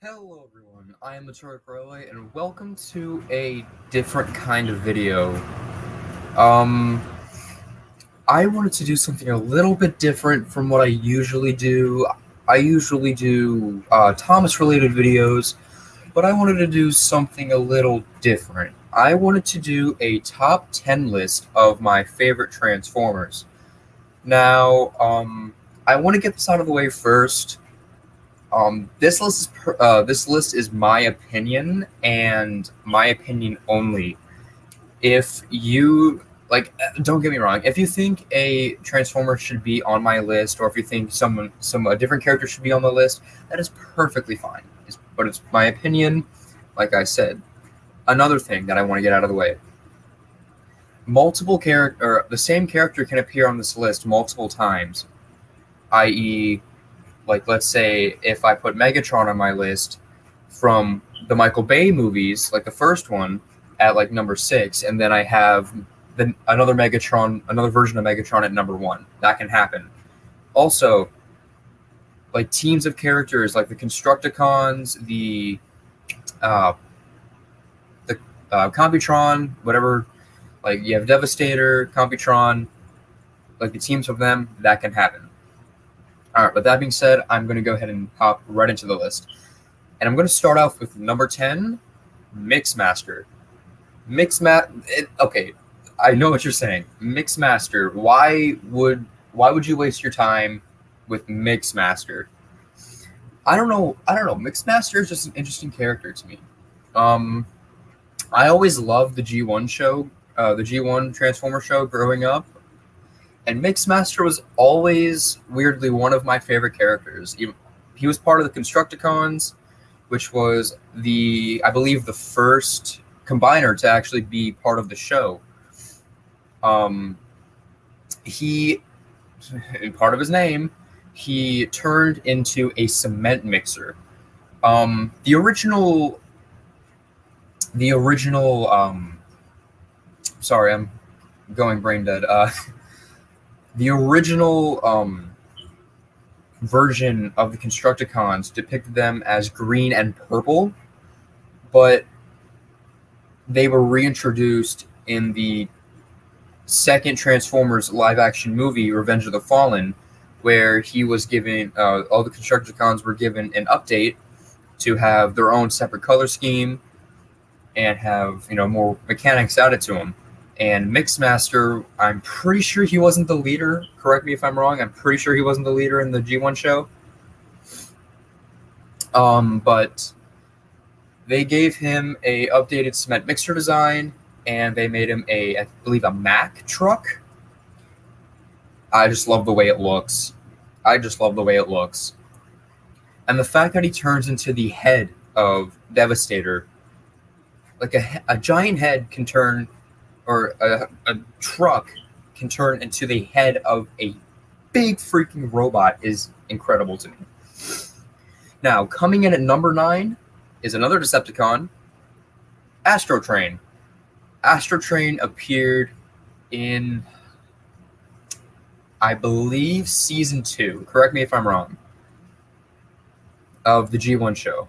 Hello everyone, I am the Turk Railway, and welcome to a different kind of video. Um, I wanted to do something a little bit different from what I usually do. I usually do Thomas-related videos, but I wanted to do something a little different. I wanted to do a top 10 list of my favorite Transformers. Now, I want to get this out of the way first. This list is my opinion and my opinion only. If you like, don't get me wrong. If you think a Transformer should be on my list, or if you think a different character should be on the list, that is perfectly fine. But it's my opinion. Like I said, another thing that I want to get out of the way: the same character can appear on this list multiple times, i.e., like, let's say if I put Megatron on my list from the Michael Bay movies, like the first one, at like number 6, and then I have another version of Megatron at number 1. That can happen. Also, like teams of characters, like the Constructicons, uh, the Computron, whatever. Like you have Devastator, Computron, like the teams of them. That can happen. All right, with that being said, I'm going to go ahead and hop right into the list. And I'm going to start off with number 10, Mixmaster. Okay, I know what you're saying. Mixmaster. Why would you waste your time with Mixmaster? I don't know. Mixmaster is just an interesting character to me. I always loved the G1 show, the G1 Transformer show growing up. And Mixmaster was always weirdly one of my favorite characters. He was part of the Constructicons, which was I believe the first combiner to actually be part of the show. He, in part of his name, he turned into a cement mixer. The original. Sorry, I'm going brain dead. The original version of the Constructicons depicted them as green and purple, but they were reintroduced in the second Transformers live-action movie, Revenge of the Fallen, where he was given all the Constructicons were given an update to have their own separate color scheme and have more mechanics added to them. And Mixmaster, I'm pretty sure he wasn't the leader. Correct me if I'm wrong. I'm pretty sure he wasn't the leader in the G1 show. But they gave him a updated cement mixer design, and they made him I believe, a Mack truck. I just love the way it looks. And the fact that he turns into the head of Devastator, like a giant head can turn, or a truck can turn into the head of a big freaking robot, is incredible to me. Now, coming in at number 9 is another Decepticon, Astrotrain. Astrotrain appeared in, I believe, season 2. Correct me if I'm wrong. Of the G1 show.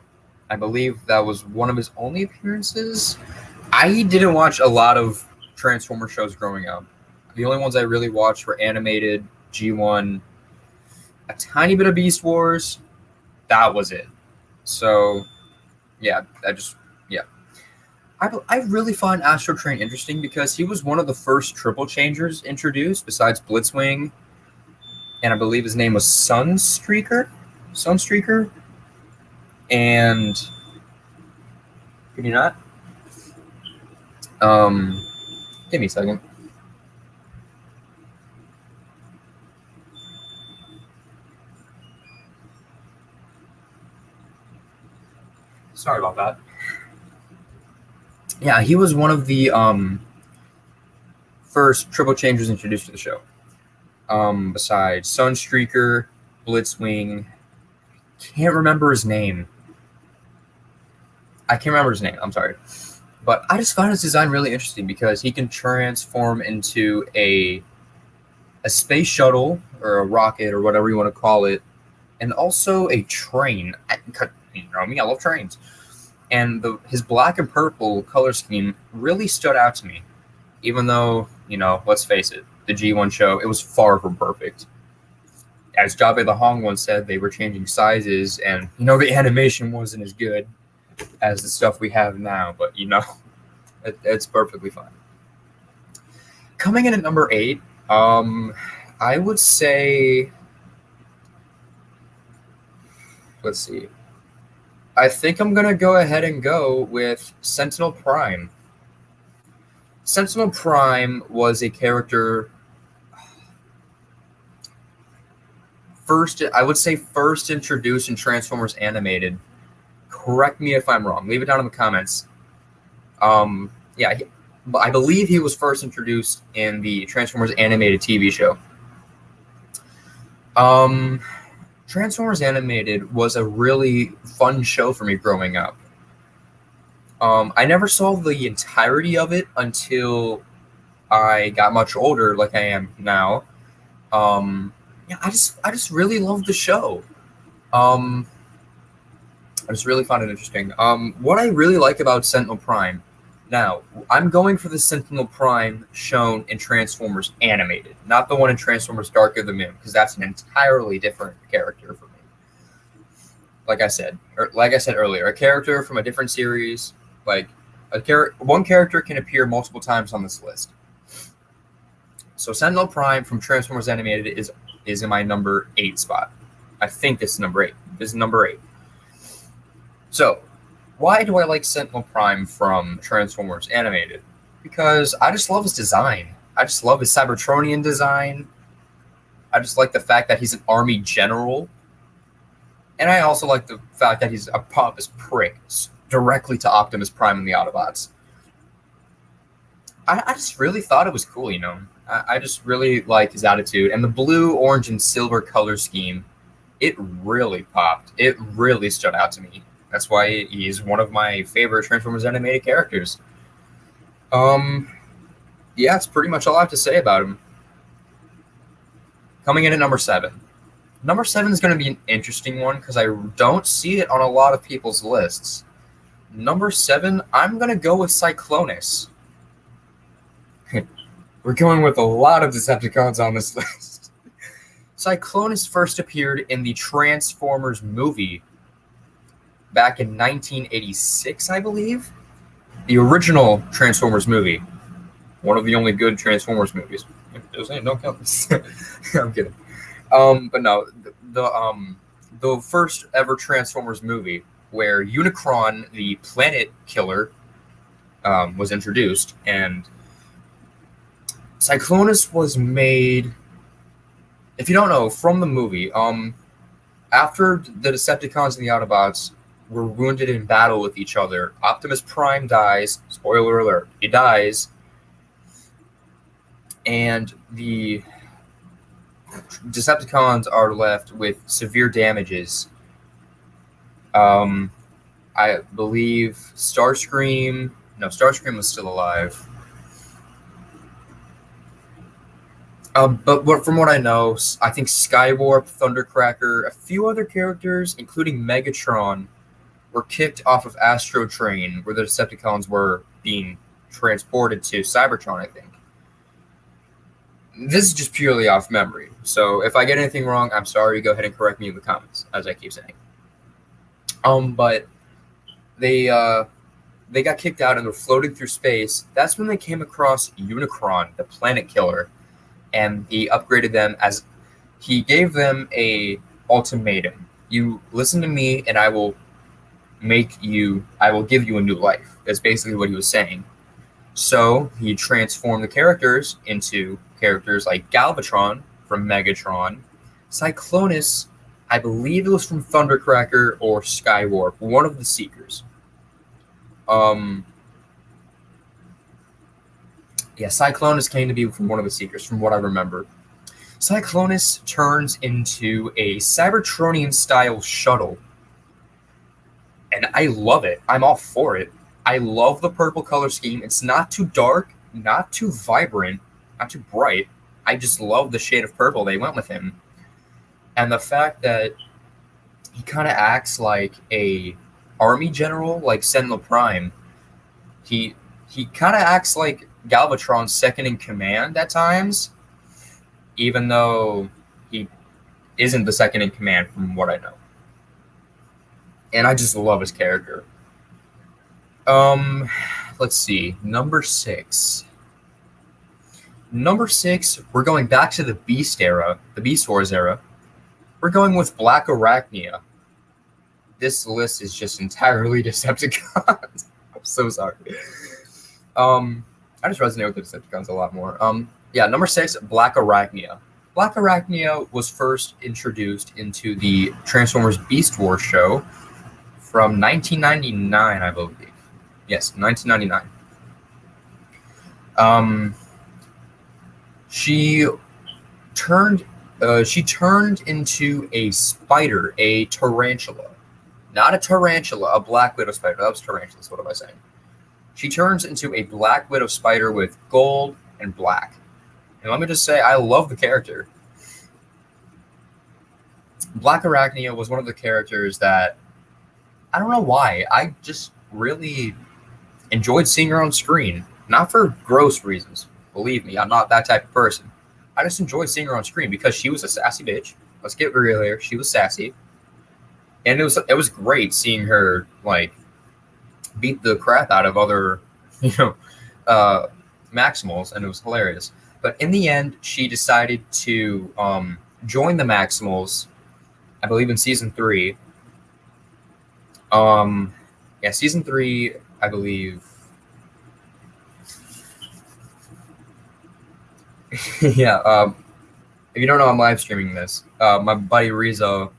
I believe that was one of his only appearances. I didn't watch a lot of Transformer shows growing up. The only ones I really watched were animated, G1, a tiny bit of Beast Wars. That was it. So, yeah, I really find Astrotrain interesting because he was one of the first triple changers introduced, besides Blitzwing, and I believe his name was Sunstreaker. And can you not? Give me a second. Sorry about that. Yeah, he was one of the first triple changers introduced to the show. Besides Sunstreaker, Blitzwing, can't remember his name. I'm sorry. But I just found his design really interesting because he can transform into a space shuttle or a rocket or whatever you want to call it, and also a train. You know me, I love trains. And his black and purple color scheme really stood out to me. Even though, let's face it, the G1 show, it was far from perfect. As Jabe the Hong once said, they were changing sizes, and, the animation wasn't as good as the stuff we have now, but, it's perfectly fine. Coming in at number 8, I would say, let's see. I think I'm going to go ahead and go with Sentinel Prime. Sentinel Prime was a character first introduced in Transformers Animated. Correct me if I'm wrong. Leave it down in the comments. I believe he was first introduced in the Transformers Animated TV show. Transformers Animated was a really fun show for me growing up. I never saw the entirety of it until I got much older, like I am now. I just really loved the show. I just really found it interesting. What I really like about Sentinel Prime, now, I'm going for the Sentinel Prime shown in Transformers Animated, not the one in Transformers Dark of the Moon, because that's an entirely different character for me. Like I said earlier, a character from a different series, one character can appear multiple times on this list. So Sentinel Prime from Transformers Animated is in my number 8 spot. I think this is number 8. This is number 8. So, why do I like Sentinel Prime from Transformers Animated? Because I just love his design. I just love his Cybertronian design. I just like the fact that he's an army general. And I also like the fact that he's a pompous prick directly to Optimus Prime and the Autobots. I just really thought it was cool, I just really liked his attitude. And the blue, orange, and silver color scheme, it really popped. It really stood out to me. That's why he's one of my favorite Transformers Animated characters. It's pretty much all I have to say about him. Coming in at number 7. Number 7 is going to be an interesting one because I don't see it on a lot of people's lists. Number 7, I'm going to go with Cyclonus. We're going with a lot of Decepticons on this list. Cyclonus first appeared in the Transformers movie back in 1986, I believe. The original Transformers movie. One of the only good Transformers movies. Don't count this. I'm kidding. But no, the first ever Transformers movie where Unicron, the planet killer, was introduced, and Cyclonus was made, if you don't know, from the movie. After the Decepticons and the Autobots were wounded in battle with each other, Optimus Prime dies. Spoiler alert, he dies. And the Decepticons are left with severe damages. I believe Starscream was still alive. But from what I know, I think Skywarp, Thundercracker, a few other characters, including Megatron, were kicked off of Astro Train, where the Decepticons were being transported to Cybertron, I think. This is just purely off memory. So if I get anything wrong, I'm sorry. Go ahead and correct me in the comments, as I keep saying. But they got kicked out and they're floating through space. That's when they came across Unicron, the planet killer, and he upgraded them as he gave them a ultimatum. You listen to me, and I will give you a new life. That's basically what he was saying. So he transformed the characters into characters like Galvatron from Megatron, Cyclonus, I believe it was from Thundercracker or Skywarp, one of the Seekers. Cyclonus came to be from one of the Seekers, from what I remember. Cyclonus turns into a Cybertronian-style shuttle, and I love it. I'm all for it. I love the purple color scheme. It's not too dark, not too vibrant, not too bright. I just love the shade of purple they went with him. And the fact that he kind of acts like a army general, like Sentinel Prime. He he kind of acts like Galvatron's second in command at times, even though he isn't the second in command from what I know. And I just love his character. Um, let's see. Number six. Number six, we're going back to the Beast era, the Beast Wars era. We're going with Black Arachnia. This list is just entirely Decepticons. I'm so sorry. I just resonate with the Decepticons a lot more. Yeah, number six, Black Arachnia. Black Arachnia was first introduced into the Transformers Beast Wars show from 1999, I believe. Yes, 1999. She turned into a spider, a tarantula. Not a tarantula, a Black Widow spider. That was tarantulas. What am I saying? She turns into a Black Widow spider with gold and black. And let me just say, I love the character. Black Arachnia was one of the characters that, I don't know why, I just really enjoyed seeing her on screen. Not for gross reasons. Believe me, I'm not that type of person. I just enjoyed seeing her on screen because she was a sassy bitch. Let's get real here. She was sassy. And it was great seeing her, like, beat the crap out of other, Maximals, and it was hilarious. But in the end, she decided to join the Maximals, I believe in season 3. Season 3, I believe. Yeah, if you don't know, I'm live streaming this. My buddy Rizzo,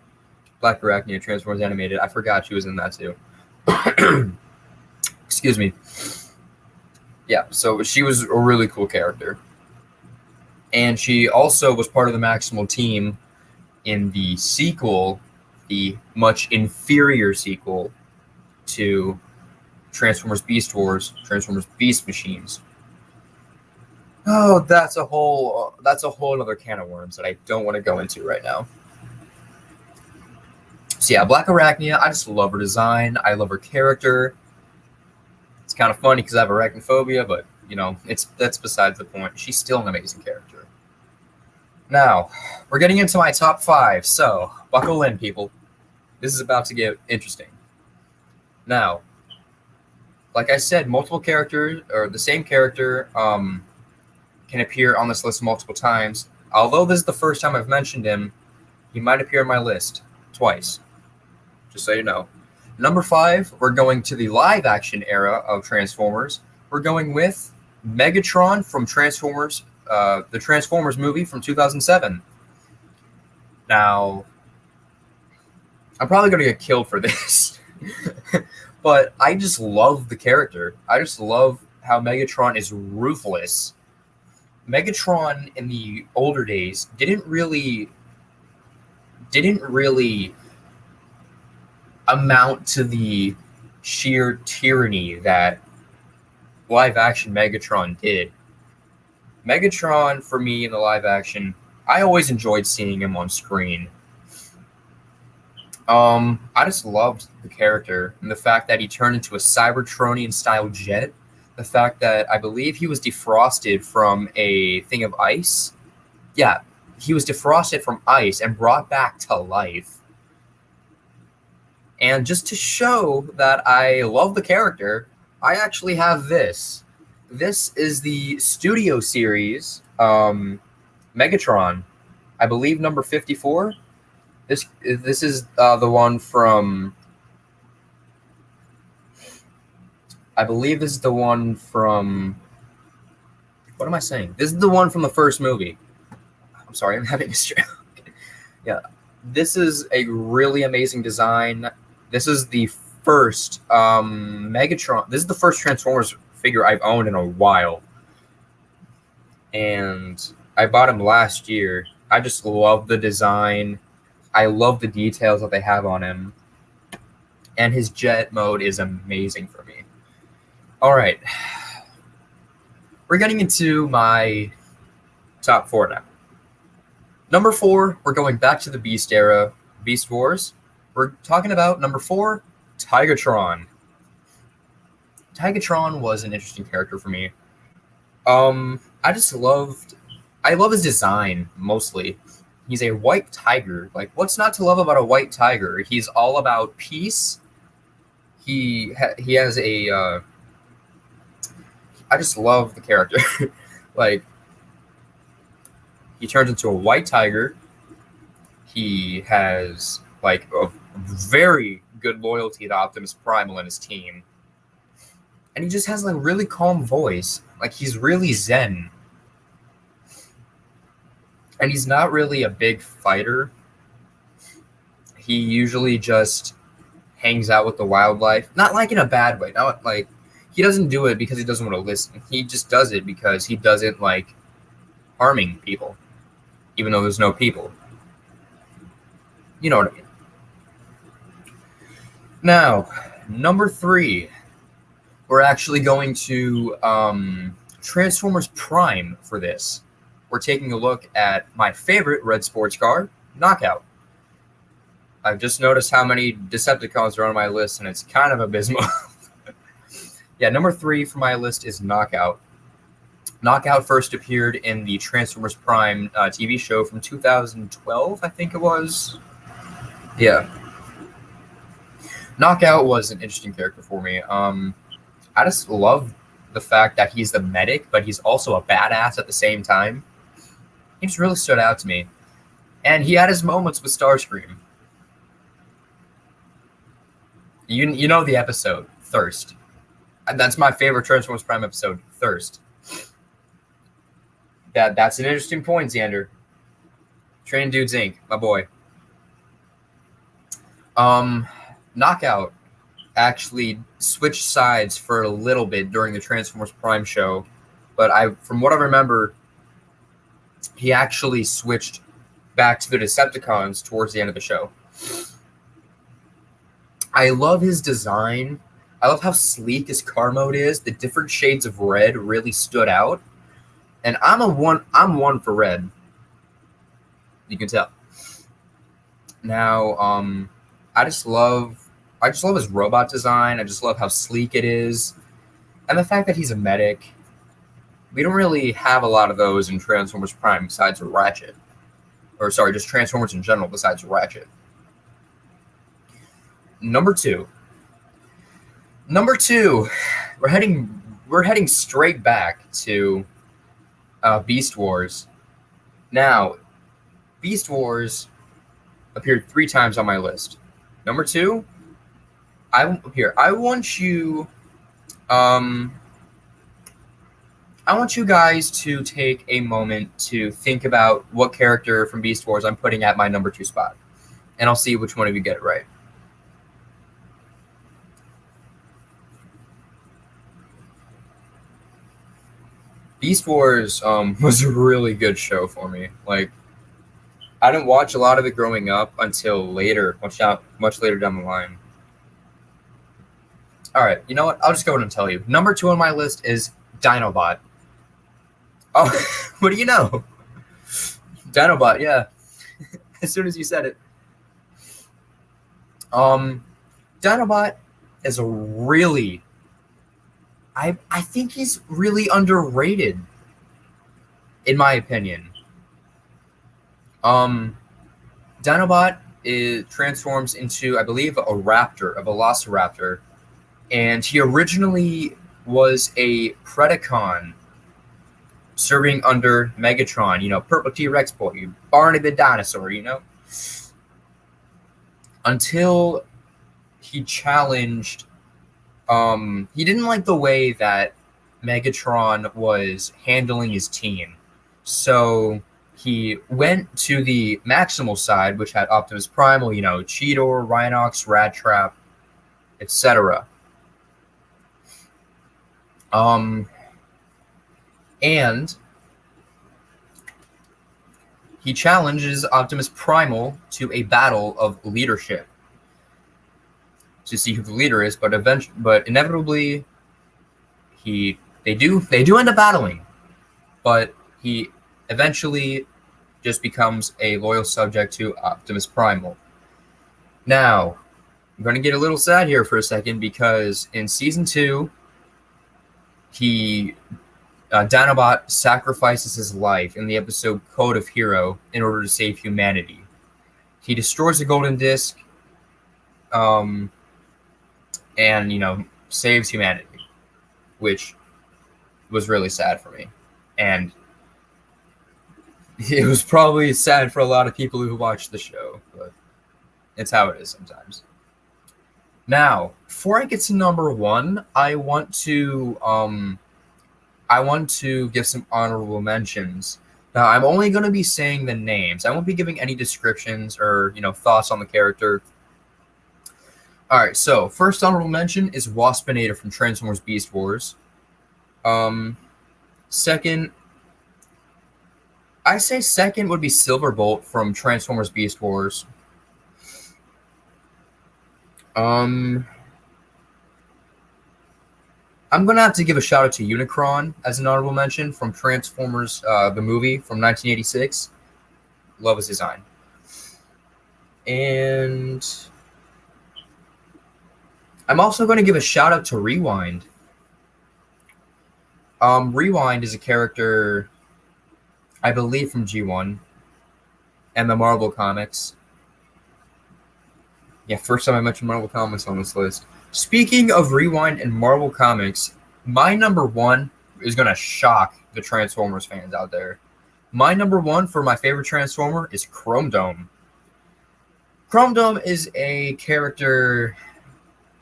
Black Arachnia Transformers Animated, I forgot she was in that too. Excuse me. Yeah, so she was a really cool character. And she also was part of the Maximal team in the sequel, the much inferior sequel to Transformers Beast Wars, Transformers Beast Machines. Oh, that's a whole other can of worms that I don't want to go into right now. So yeah, Black Arachnia, I just love her design. I love her character. It's kind of funny because I have arachnophobia, but that's besides the point. She's still an amazing character. Now, we're getting into my top 5, so buckle in, people. This is about to get interesting. Now, like I said, multiple characters, or the same character, can appear on this list multiple times. Although this is the first time I've mentioned him, he might appear on my list twice. Just so you know. Number 5, we're going to the live-action era of Transformers. We're going with Megatron from Transformers, the Transformers movie from 2007. Now, I'm probably going to get killed for this, but I just love the character. I just love how Megatron is ruthless. Megatron in the older days didn't really amount to the sheer tyranny that live action Megatron did. Megatron, for me, in the live action, I always enjoyed seeing him on screen. I just loved the character and the fact that he turned into a Cybertronian style jet. The fact that I believe he was defrosted from a thing of ice. Yeah, he was defrosted from ice and brought back to life. And just to show that I love the character, I actually have this. This is the Studio Series Megatron. I believe number 54. This is the one from... I believe this is the one from... What am I saying? This is the one from the first movie. I'm sorry, I'm having a stroke. Yeah, this is a really amazing design. This is the first Megatron. This is the first Transformers figure I've owned in a while. And I bought him last year. I just love the design. I love the details that they have on him. And his jet mode is amazing for me. All right. We're getting into my top 4 now. Number 4, we're going back to the Beast era, Beast Wars. We're talking about number 4, Tigatron. Tigatron was an interesting character for me. I just loved. I love his design mostly. He's a white tiger. Like, what's not to love about a white tiger? He's all about peace. He has a. I just love the character. Like, he turns into a white tiger. He has like a very good loyalty to Optimus Primal and his team, and he just has like a really calm voice. Like, he's really zen. And he's not really a big fighter. He usually just hangs out with the wildlife. Not like in a bad way. Not like he doesn't do it because he doesn't want to listen. He just does it because he doesn't like harming people, even though there's no people. You know what I mean. Now, number 3. We're actually going to Transformers Prime for this. We're taking a look at my favorite red sports car, Knockout. I've just noticed how many Decepticons are on my list, and it's kind of abysmal. Yeah, number 3 for my list is Knockout. Knockout first appeared in the Transformers Prime TV show from 2012, I think it was. Yeah. Knockout was an interesting character for me. I just love the fact that he's the medic, but he's also a badass at the same time. He just really stood out to me. And he had his moments with Starscream. You know the episode, Thirst. That's my favorite Transformers Prime episode, Thirst. That's an interesting point, Xander. Train Dudes Inc., my boy. Knockout actually switched sides for a little bit during the Transformers Prime show, but from what I remember, he actually switched back to the Decepticons towards the end of the show. I love his design. I love how sleek his car mode is. The different shades of red really stood out. And I'm one for red. You can tell. Now, I just love his robot design. I just love how sleek it is. And the fact that he's a medic. We don't really have a lot of those in Transformers Prime besides Ratchet. Or sorry, just Transformers in general besides Ratchet. Number 2. We're heading straight back to Beast Wars. Now, Beast Wars appeared 3 times on my list. Number 2, I want you guys to take a moment to think about what character from Beast Wars I'm putting at my number 2 spot. And I'll see which one of you get it right. Beast Wars was a really good show for me. Like, I didn't watch a lot of it growing up until later, much later down the line. All right, you know what? I'll just go ahead and tell you. Number 2 on my list is Dinobot. Oh, what do you know? Dinobot, yeah. As soon as you said it. Dinobot is a really... I think he's really underrated, in my opinion. Dinobot transforms into, I believe, a raptor, a velociraptor, and he originally was a Predacon serving under Megatron, Purple T-Rex boy, Barney the dinosaur, until he challenged. He didn't like the way that Megatron was handling his team. So he went to the Maximal side, which had Optimus Primal, Cheetor, Rhinox, Rattrap, etc. And he challenges Optimus Primal to a battle of leadership to see who the leader is, but inevitably they do end up battling, but he eventually just becomes a loyal subject to Optimus Primal. Now, I'm going to get a little sad here for a second because in season 2, Dinobot sacrifices his life in the episode Code of Hero in order to save humanity. He destroys the golden disc, and saves humanity, which was really sad for me, and it was probably sad for a lot of people who watched the show, but it's how it is sometimes. Now, before I get to number 1, I want to give some honorable mentions. Now, I'm only going to be saying the names. I won't be giving any descriptions or thoughts on the character. All right, so first honorable mention is Waspinator from Transformers Beast Wars. Second would be Silverbolt from Transformers Beast Wars. I'm going to have to give a shout out to Unicron as an honorable mention from Transformers, the movie from 1986. Love his design. And I'm also going to give a shout out to Rewind. Rewind is a character, I believe, from G1 and the Marvel Comics. Yeah, first time I mentioned Marvel Comics on this list. Speaking of Rewind and Marvel Comics, my number 1 is going to shock the Transformers fans out there. My number 1 for my favorite Transformer is Chrome Dome. Chrome Dome is a character,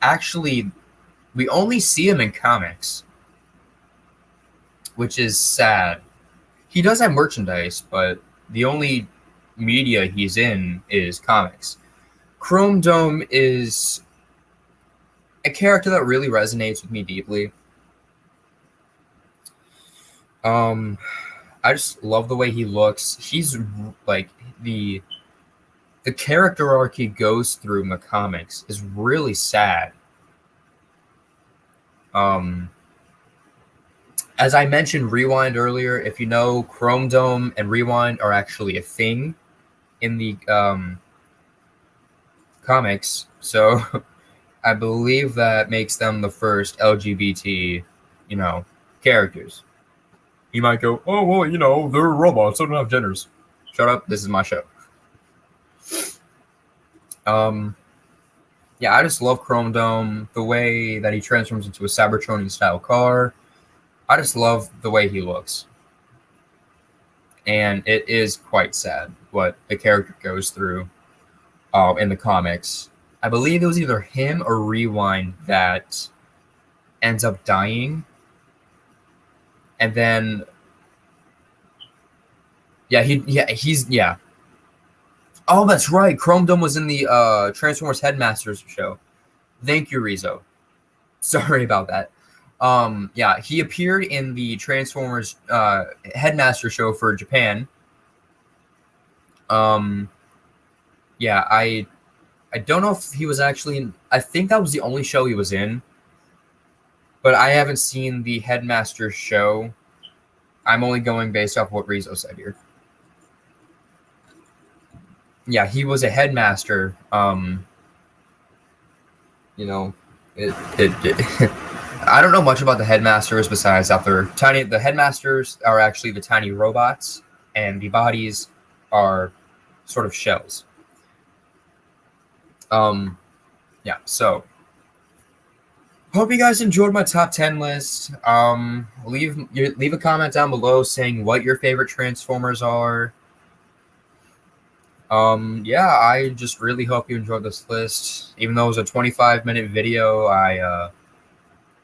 actually, we only see him in comics, which is sad. He does have merchandise, but the only media he's in is comics. Chrome Dome is a character that really resonates with me deeply. I just love the way he looks. He's like the character arc he goes through in the comics is really sad. As I mentioned Rewind earlier, if you know, Chrome Dome and Rewind are actually a thing in the comics. So I believe that makes them the first LGBT, characters. You might go, oh, well, they're robots, so they don't have genders. Shut up, this is my show. Yeah, I just love Chrome Dome, the way that he transforms into a Cybertronian-style car. I just love the way he looks. And it is quite sad what the character goes through in the comics. I believe it was either him or Rewind that ends up dying. And then, yeah. Oh, that's right. Chrome Dome was in the Transformers Headmasters show. Thank you, Rizzo. Sorry about that. Yeah, he appeared in the Transformers Headmaster show for Japan. Yeah, I don't know if he was actually in. I think that was the only show he was in. But I haven't seen the Headmaster show. I'm only going based off what Rizzo said here. Yeah, he was a headmaster. I don't know much about the headmasters besides that they're tiny. The headmasters are actually the tiny robots, and the bodies are sort of shells. Yeah, so hope you guys enjoyed my top 10 list. Leave a comment down below saying what your favorite Transformers are. Yeah, I just really hope you enjoyed this list. Even though it was a 25-minute video, I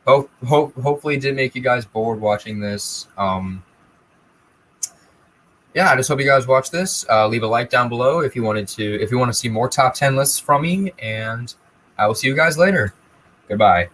hopefully did make you guys bored watching this. Yeah, I just hope you guys watch this. Leave a like down below if you want to see more top 10 lists from me, and I will see you guys later. Goodbye.